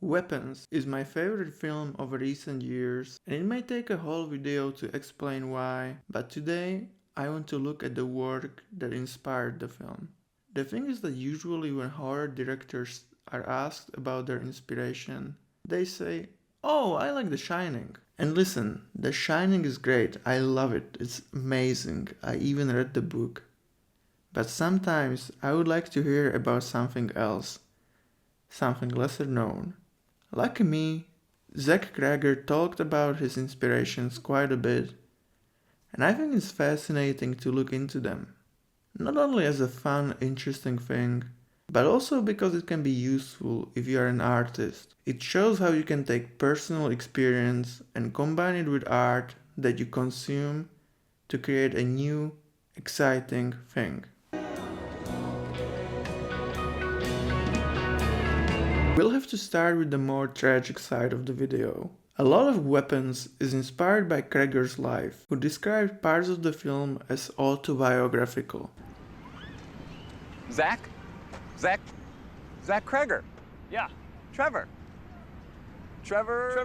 Weapons is my favorite film of recent years, and it may take a whole video to explain why, but today I want to look at the work that inspired the film. The thing is that usually when horror directors are asked about their inspiration, they say, "Oh, I like The Shining." And listen, The Shining is great, I love it, it's amazing, I even read the book. But sometimes I would like to hear about something else, something lesser known. Like me, Cregger talked about his inspirations quite a bit, and I think it's fascinating to look into them. Not only as a fun, interesting thing, but also because it can be useful if you are an artist. It shows how you can take personal experience and combine it with art that you consume to create a new, exciting thing. We'll have to start with the more tragic side of the video. A lot of Weapons is inspired by Cregger's life, who described parts of the film as autobiographical. Zach Cregger. Yeah. Trevor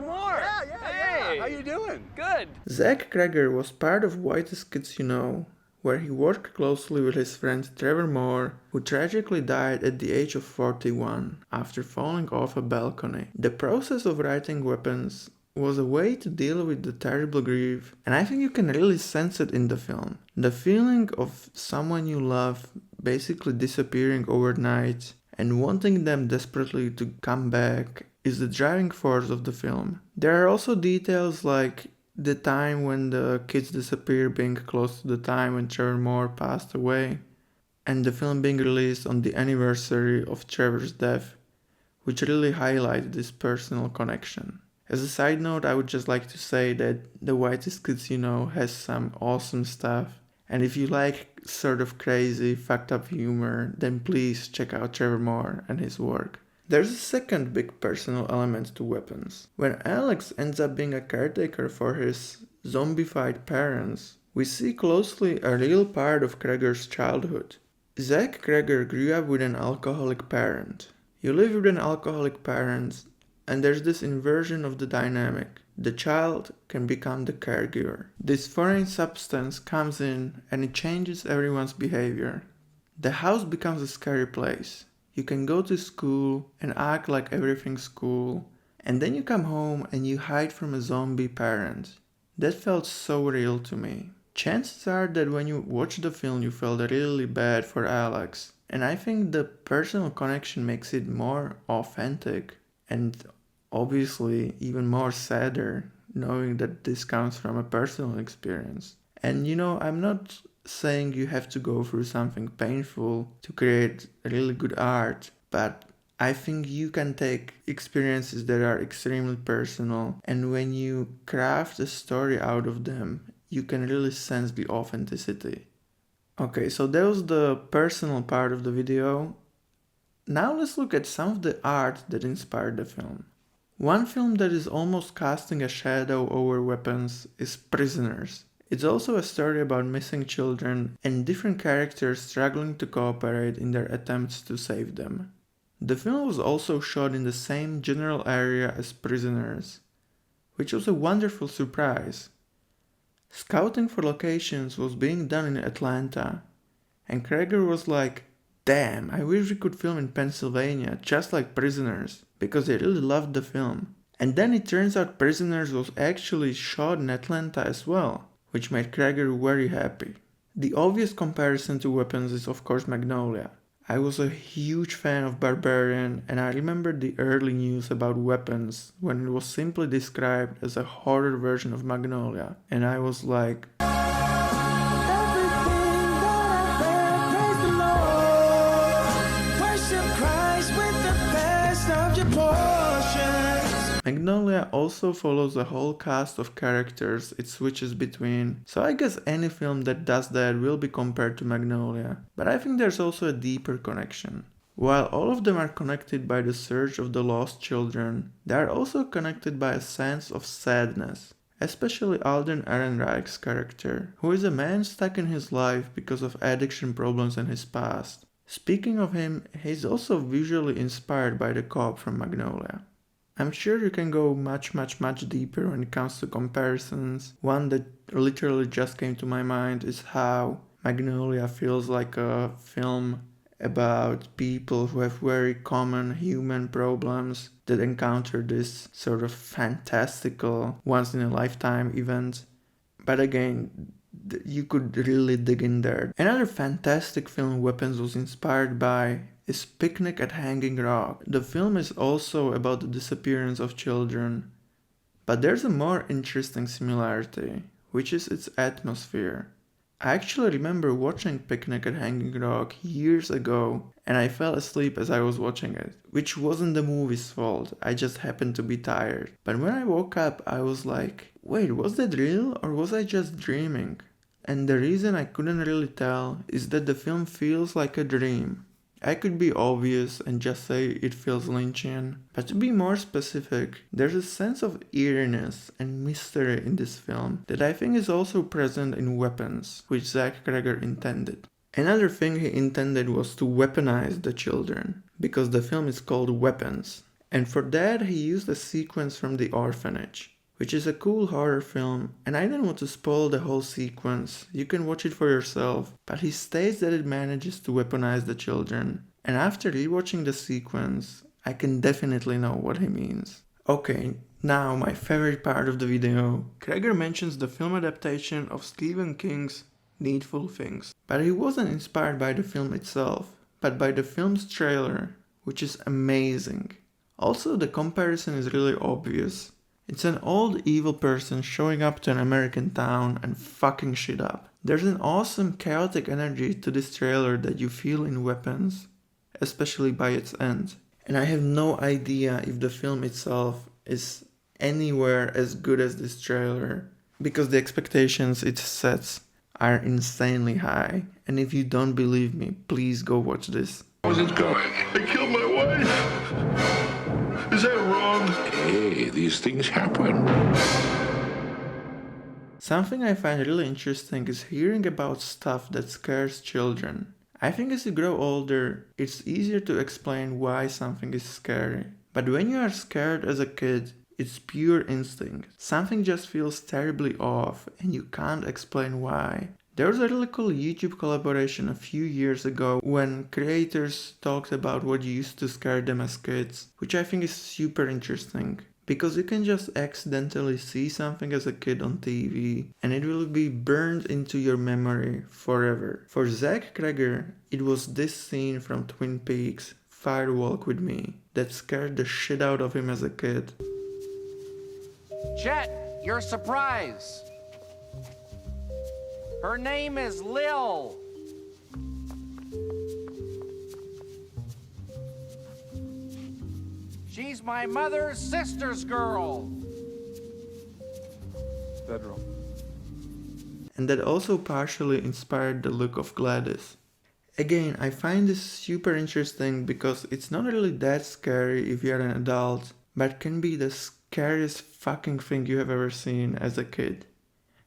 Moore. Hey. How you doing? Good. Zach Cregger was part of Whitest Kids You Know, where he worked closely with his friend Trevor Moore, who tragically died at the age of 41 after falling off a balcony. The process of writing Weapons was a way to deal with the terrible grief, and I think you can really sense it in the film. The feeling of someone you love basically disappearing overnight and wanting them desperately to come back is the driving force of the film. There are also details like the time when the kids disappear being close to the time when Trevor Moore passed away, and the film being released on the anniversary of Trevor's death, which really highlighted this personal connection. As a side note, I would just like to say that The Whitest Kids You Know has some awesome stuff, and if you like sort of crazy, fucked up humor, then please check out Trevor Moore and his work. There's a second big personal element to Weapons. When Alex ends up being a caretaker for his zombified parents, we see closely a real part of Cregger's childhood. Zach Cregger grew up with an alcoholic parent. You live with an alcoholic parent, and there's this inversion of the dynamic. The child can become the caregiver. This foreign substance comes in and it changes everyone's behavior. The house becomes a scary place. You can go to school and act like everything's cool, and then you come home and you hide from a zombie parent. That felt so real to me. Chances are that when you watch the film you felt really bad for Alex, and I think the personal connection makes it more authentic and obviously even more sadder knowing that this comes from a personal experience. And I'm not saying you have to go through something painful to create really good art, but I think you can take experiences that are extremely personal, and when you craft a story out of them, you can really sense the authenticity. Okay, so that was the personal part of the video. Now let's look at some of the art that inspired the film. One film that is almost casting a shadow over Weapons is Prisoners. It's also a story about missing children and different characters struggling to cooperate in their attempts to save them. The film was also shot in the same general area as Prisoners, which was a wonderful surprise. Scouting for locations was being done in Atlanta, and Cregger was like, "Damn, I wish we could film in Pennsylvania just like Prisoners," because they really loved the film. And then it turns out Prisoners was actually shot in Atlanta as well, which made Cregger very happy. The obvious comparison to Weapons is of course Magnolia. I was a huge fan of Barbarian, and I remember the early news about Weapons when it was simply described as a horror version of Magnolia, and I was like, Magnolia also follows a whole cast of characters it switches between, so I guess any film that does that will be compared to Magnolia, but I think there's also a deeper connection. While all of them are connected by the search of the lost children, they are also connected by a sense of sadness, especially Alden Ehrenreich's character, who is a man stuck in his life because of addiction problems in his past. Speaking of him, he's also visually inspired by the cop from Magnolia. I'm sure you can go much deeper when it comes to comparisons. One that literally just came to my mind is how Magnolia feels like a film about people who have very common human problems that encounter this sort of fantastical once in a lifetime event. But again, you could really dig in there. Another fantastic film Weapons was inspired by is Picnic at Hanging Rock. The film is also about the disappearance of children, but there's a more interesting similarity, which is its atmosphere. I actually remember watching Picnic at Hanging Rock years ago, and I fell asleep as I was watching it, which wasn't the movie's fault, I just happened to be tired. But when I woke up, I was like, wait, was that real or was I just dreaming? And the reason I couldn't really tell is that the film feels like a dream. I could be obvious and just say it feels Lynchian, but to be more specific, there's a sense of eeriness and mystery in this film that I think is also present in Weapons, which Zach Cregger intended. Another thing he intended was to weaponize the children, because the film is called Weapons, and for that he used a sequence from The Orphanage, which is a cool horror film, and I don't want to spoil the whole sequence, you can watch it for yourself, but he states that it manages to weaponize the children, and after rewatching the sequence, I can definitely know what he means. Okay, now my favorite part of the video. Cregger mentions the film adaptation of Stephen King's Needful Things, but he wasn't inspired by the film itself, but by the film's trailer, which is amazing. Also, the comparison is really obvious. It's an old evil person showing up to an American town and fucking shit up. There's an awesome chaotic energy to this trailer that you feel in Weapons, especially by its end. And I have no idea if the film itself is anywhere as good as this trailer, because the expectations it sets are insanely high. And if you don't believe me, please go watch this. How's it going? I killed my wife. Is that wrong? Hey, these things happen. Something I find really interesting is hearing about stuff that scares children. I think as you grow older, it's easier to explain why something is scary. But when you are scared as a kid, it's pure instinct. Something just feels terribly off and you can't explain why. There was a really cool YouTube collaboration a few years ago when creators talked about what used to scare them as kids, which I think is super interesting. Because you can just accidentally see something as a kid on TV and it will be burned into your memory forever. For Zach Cregger, it was this scene from Twin Peaks, Fire Walk With Me, that scared the shit out of him as a kid. Chet, your surprise. Her name is Lil. She's my mother's sister's girl. Federal. And that also partially inspired the look of Gladys. Again, I find this super interesting because it's not really that scary if you're an adult, but can be the scariest fucking thing you have ever seen as a kid.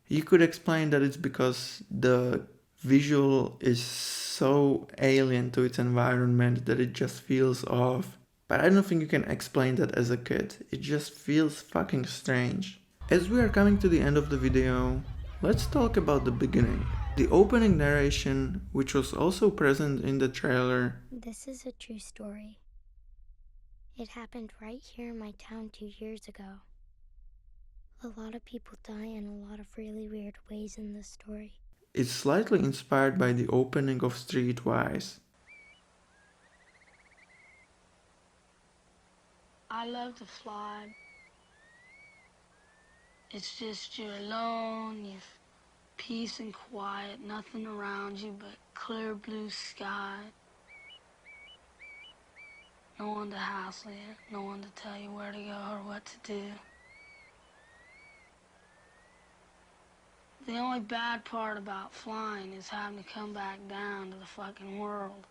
You could explain that it's because the visual is so alien to its environment that it just feels off. But I don't think you can explain that as a kid. It just feels fucking strange. As we are coming to the end of the video, let's talk about the beginning. The opening narration, which was also present in the trailer. This is a true story. It happened right here in my town 2 years ago. A lot of people die in a lot of really weird ways in this story. It's slightly inspired by the opening of Streetwise. I love to fly. It's just you're alone, you've peace and quiet, nothing around you but clear blue sky. No one to hassle you, no one to tell you where to go or what to do. The only bad part about flying is having to come back down to the fucking world.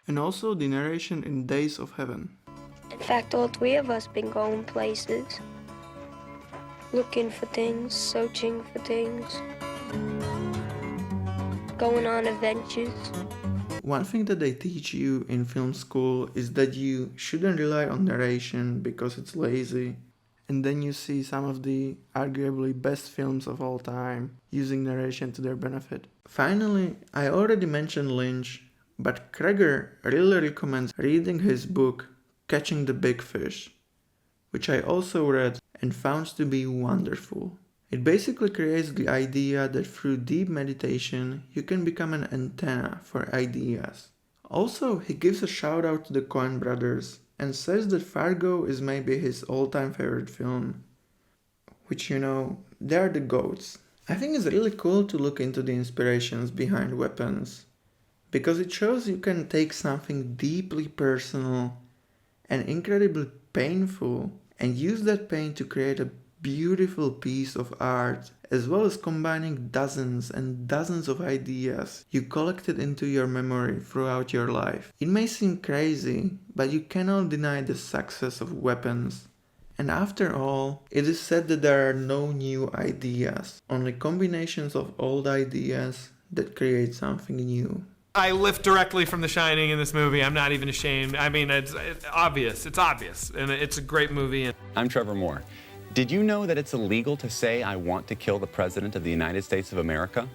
And also the narration in Days of Heaven. In fact, all three of us been going places. Looking for things, searching for things. going on adventures. One thing that they teach you in film school is that you shouldn't rely on narration because it's lazy. And then you see some of the arguably best films of all time using narration to their benefit. Finally, I already mentioned Lynch, but Cregger really recommends reading his book Catching the Big Fish, which I also read and found to be wonderful. It basically creates the idea that through deep meditation you can become an antenna for ideas. Also, he gives a shout out to the Coen brothers and says that Fargo is maybe his all-time favorite film, which, you know, they are the GOATs. I think it's really cool to look into the inspirations behind weapons, because it shows you can take something deeply personal and incredibly painful and use that pain to create a beautiful piece of art, as well as combining dozens and dozens of ideas you collected into your memory throughout your life. It may seem crazy, but you cannot deny the success of weapons. And after all, it is said that there are no new ideas, only combinations of old ideas that create something new. I lift directly from The Shining in this movie. I'm not even ashamed. I mean, it's obvious. It's obvious. And it's a great movie. I'm Trevor Moore. Did you know that it's illegal to say I want to kill the President of the United States of America?